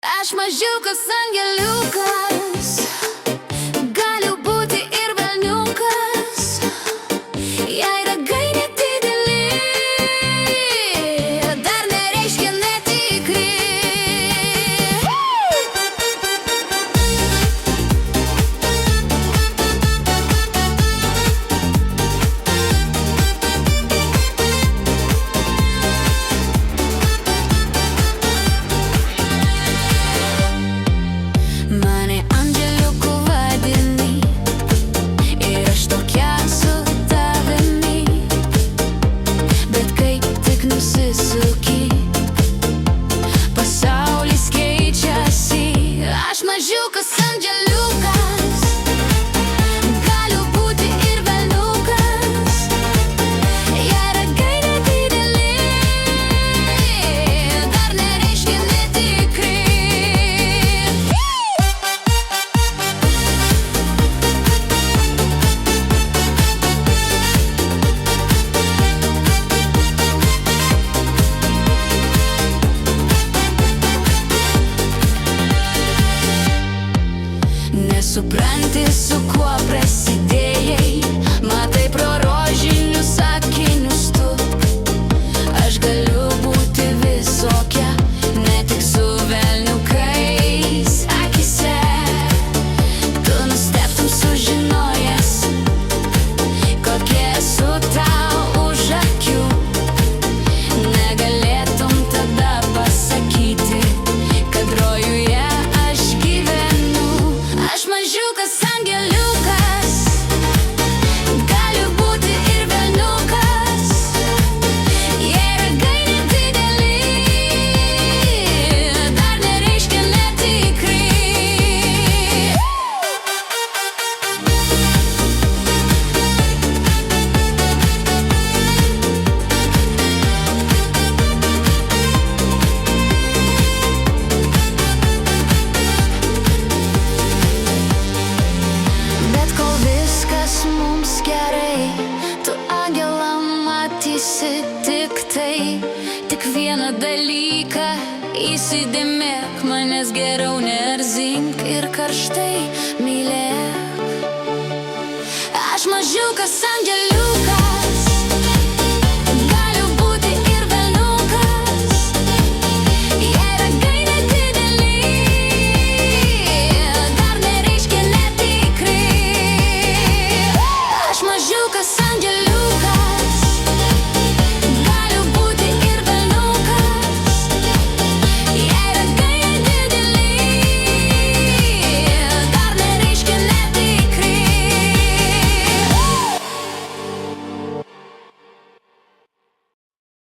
Aš mažiukas angeliukas, galiu būti ir velniukas, jei ragai nedideli, dar nereiškia netikri. Mane angeliuku vadini ir aš tokia su tavimi, bet kai tik nusisuki, pasaulis keičiasi. Aš mažiukas angeliukas, galiu būti ir velniukas, jei ragai nedideli, dar nereiškia netikri. Nesupranti, su kuo prasidėjai, matai pro rožinius akinius tu. Aš galiu būti visokia, ne tik su velniukais akyse. Tu nustebtum sužinojęs, kokia esu tau už akių. Negalėtum tada pasakyti, kad rojuje aš gyvenu. Aš mažiukas angeliukas, galiu būti ir velniukas, jei ragai nedideli, dar nereiškia netikri. Bet kol viskas mums gerai, tu angelą matysi tik vieną dalyką. Įsidėmėk, manęs geriau neerzink ir karštai mylėk. Aš mažiukas angeliukas.